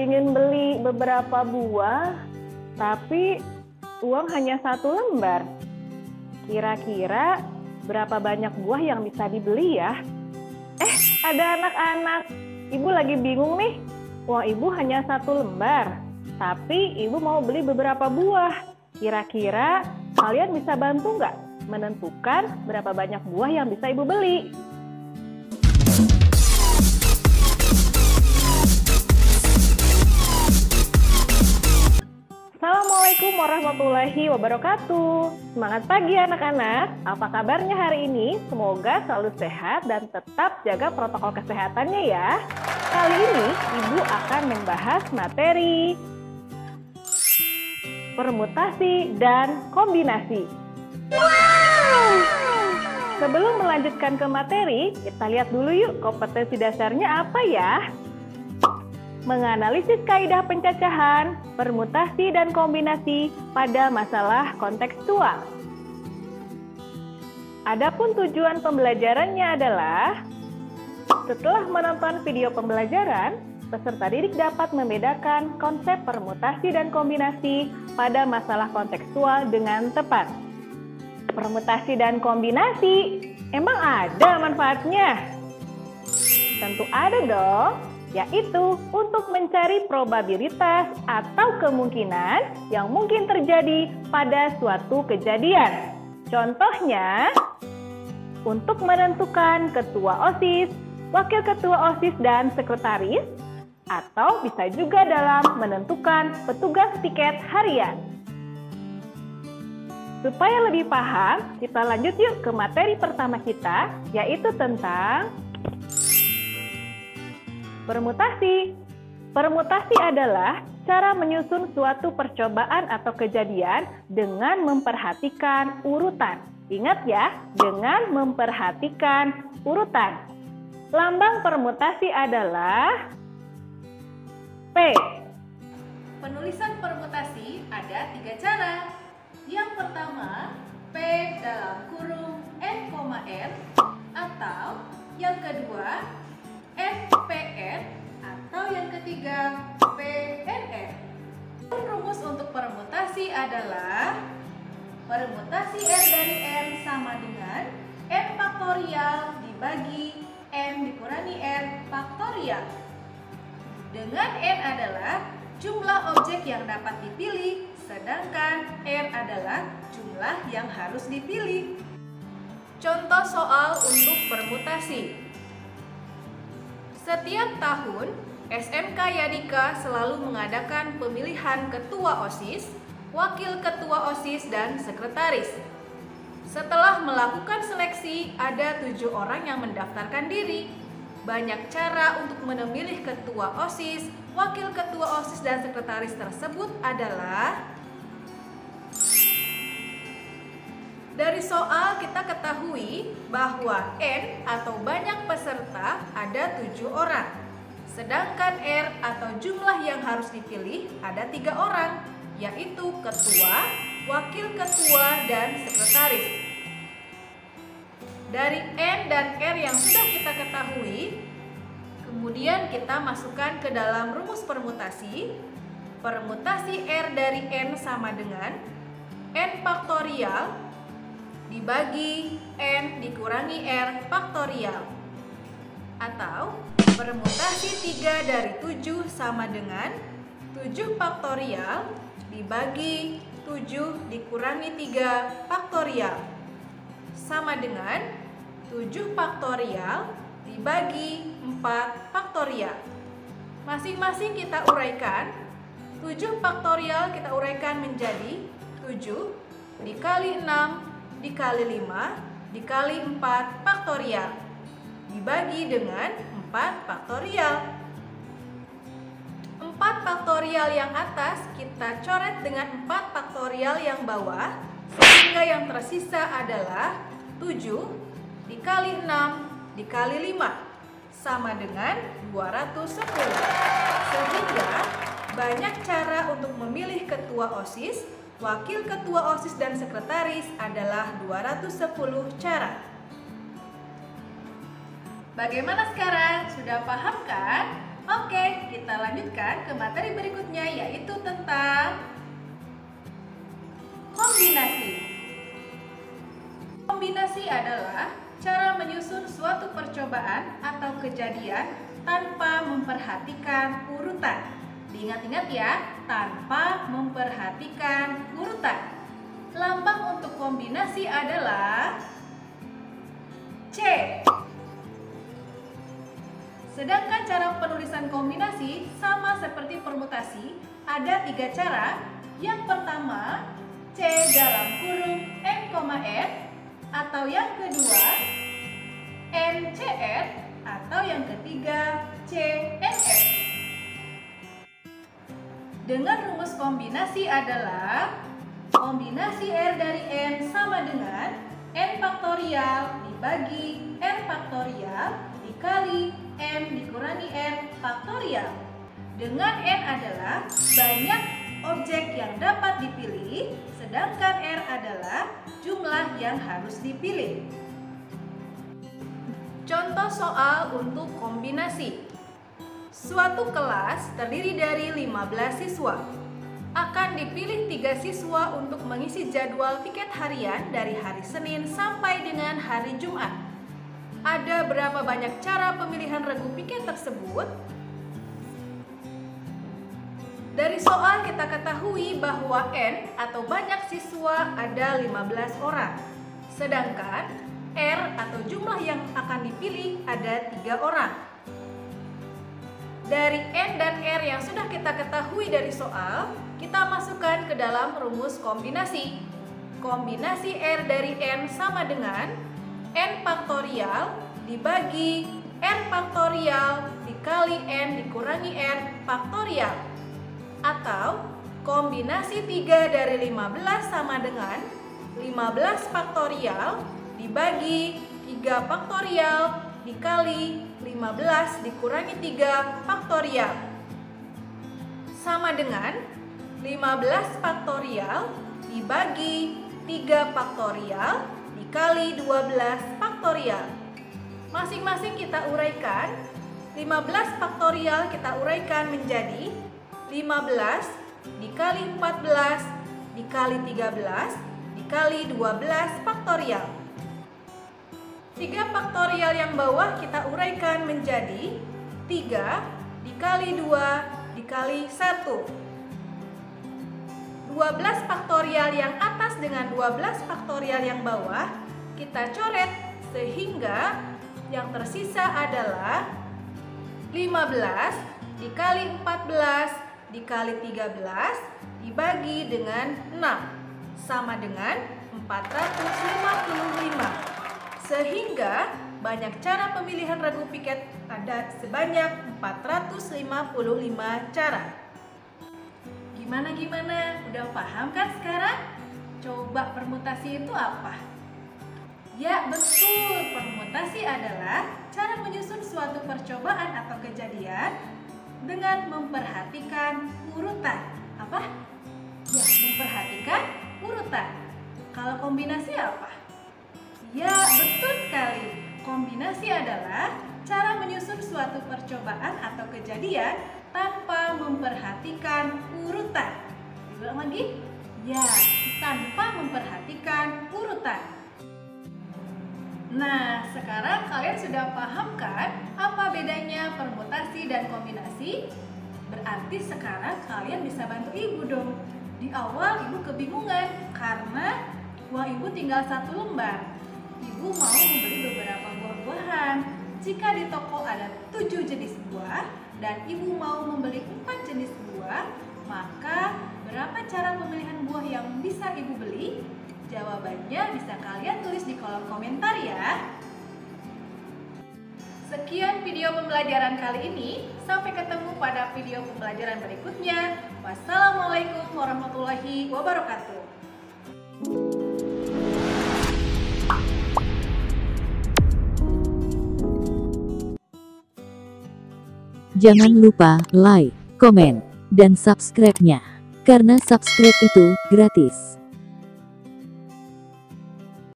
ingin beli beberapa buah, tapi uang hanya 1 lembar. Kira-kira berapa banyak buah yang bisa dibeli ya? Ada anak-anak. Ibu lagi bingung nih. Uang ibu hanya 1 lembar, tapi ibu mau beli beberapa buah. Kira-kira kalian bisa bantu nggak menentukan berapa banyak buah yang bisa ibu beli? Assalamualaikum warahmatullahi wabarakatuh. Semangat pagi anak-anak. Apa kabarnya hari ini? Semoga selalu sehat dan tetap jaga protokol kesehatannya ya. Kali ini Ibu akan membahas materi permutasi dan kombinasi. Wow! Sebelum melanjutkan ke materi, kita lihat dulu yuk kompetensi dasarnya apa ya. Menganalisis kaidah pencacahan, permutasi, dan kombinasi pada masalah kontekstual. Adapun tujuan pembelajarannya adalah, setelah menonton video pembelajaran, peserta didik dapat membedakan konsep permutasi dan kombinasi pada masalah kontekstual dengan tepat. Permutasi dan kombinasi, emang ada manfaatnya? Tentu ada dong. Yaitu untuk mencari probabilitas atau kemungkinan yang mungkin terjadi pada suatu kejadian. Contohnya, untuk menentukan ketua OSIS, wakil ketua OSIS dan sekretaris, atau bisa juga dalam menentukan petugas piket harian. Supaya lebih paham, kita lanjut yuk ke materi pertama kita, yaitu tentang permutasi. Permutasi adalah cara menyusun suatu percobaan atau kejadian dengan memperhatikan urutan. Ingat ya, dengan memperhatikan urutan. Lambang permutasi adalah P. Penulisan permutasi ada 3 cara. Yang pertama, P dalam kurung N, R, atau yang kedua, NPR, atau yang ketiga PNR. Rumus untuk permutasi adalah permutasi R dari N sama dengan N faktorial dibagi N dikurangi R faktorial. Dengan N adalah jumlah objek yang dapat dipilih, sedangkan R adalah jumlah yang harus dipilih. Contoh soal untuk permutasi. Setiap tahun, SMK Yadika selalu mengadakan pemilihan ketua OSIS, wakil ketua OSIS, dan sekretaris. Setelah melakukan seleksi, ada 7 orang yang mendaftarkan diri. Banyak cara untuk memilih ketua OSIS, wakil ketua OSIS, dan sekretaris tersebut adalah: dari soal kita ketahui bahwa N atau banyak peserta ada 7 orang. Sedangkan R atau jumlah yang harus dipilih ada 3 orang, yaitu ketua, wakil ketua, dan sekretaris. Dari N dan R yang sudah kita ketahui, kemudian kita masukkan ke dalam rumus permutasi. Permutasi R dari N sama dengan N faktorial dibagi N dikurangi R faktorial, atau permutasi 3 dari 7 sama dengan 7 faktorial dibagi 7 dikurangi 3 faktorial, sama dengan 7 faktorial dibagi 4 faktorial. Masing-masing kita uraikan. 7 faktorial kita uraikan menjadi 7 dikali 6 dikali 5 dikali 4 faktorial dibagi dengan 4 faktorial. 4 faktorial yang atas kita coret dengan 4 faktorial yang bawah, sehingga yang tersisa adalah 7 dikali 6 dikali 5 sama dengan 210. Sehingga banyak cara untuk memilih ketua OSIS, wakil ketua OSIS, dan sekretaris adalah 210 cara. Bagaimana sekarang? Sudah paham kan? Oke, kita lanjutkan ke materi berikutnya, yaitu tentang kombinasi. Kombinasi adalah cara menyusun suatu percobaan atau kejadian tanpa memperhatikan urutan. Diingat-ingat ya, tanpa memperhatikan urutan. Lambang untuk kombinasi adalah C. Sedangkan cara penulisan kombinasi sama seperti permutasi, ada 3 cara. Yang pertama, C dalam kurung N, N, atau yang kedua, NCN, atau yang ketiga, CNF. Dengan rumus kombinasi adalah kombinasi R dari N sama dengan N faktorial dibagi N faktorial dikali N dikurangi N faktorial. Dengan N adalah banyak objek yang dapat dipilih, sedangkan R adalah jumlah yang harus dipilih. Contoh soal untuk kombinasi. Suatu kelas terdiri dari 15 siswa. Akan dipilih 3 siswa untuk mengisi jadwal piket harian dari hari Senin sampai dengan hari Jumat. Ada berapa banyak cara pemilihan regu piket tersebut? Dari soal kita ketahui bahwa N atau banyak siswa ada 15 orang. Sedangkan R atau jumlah yang akan dipilih ada 3 orang. Dari N dan R yang sudah kita ketahui dari soal, kita masukkan ke dalam rumus kombinasi. Kombinasi R dari N sama dengan N faktorial dibagi N faktorial dikali N dikurangi N faktorial. Atau kombinasi 3 dari 15 sama dengan 15 faktorial dibagi 3 faktorial dikali 15 dikurangi 3 faktorial. Sama dengan 15 faktorial dibagi 3 faktorial dikali 12 faktorial. Masing-masing kita uraikan. 15 faktorial kita uraikan menjadi 15 dikali 14 dikali 13 dikali 12 faktorial. 3 faktorial yang bawah kita uraikan menjadi 3 dikali 2 dikali 1. 12 faktorial yang atas dengan 12 faktorial yang bawah kita coret sehingga yang tersisa adalah 15 dikali 14 dikali 13 dibagi dengan 6 sama dengan 455. Sehingga banyak cara pemilihan regu piket ada sebanyak 455 cara. Gimana? Udah paham kan sekarang? Coba permutasi itu apa? Ya betul, permutasi adalah cara menyusun suatu percobaan atau kejadian dengan memperhatikan urutan. Apa? Ya, memperhatikan urutan. Kalau kombinasi apa? Ya, betul sekali. Kombinasi adalah cara menyusun suatu percobaan atau kejadian tanpa memperhatikan urutan. Diulang lagi? Ya, tanpa memperhatikan urutan. Nah, sekarang kalian sudah paham kan apa bedanya permutasi dan kombinasi? Berarti sekarang kalian bisa bantu ibu dong. Di awal ibu kebingungan karena uang ibu tinggal 1 lembar. Ibu mau membeli beberapa buah-buahan. Jika di toko ada 7 jenis buah dan ibu mau membeli 4 jenis buah, maka berapa cara pemilihan buah yang bisa ibu beli? Jawabannya bisa kalian tulis di kolom komentar ya. Sekian video pembelajaran kali ini. Sampai ketemu pada video pembelajaran berikutnya. Wassalamualaikum warahmatullahi wabarakatuh. Jangan lupa like, komen, dan subscribe-nya. Karena subscribe itu gratis.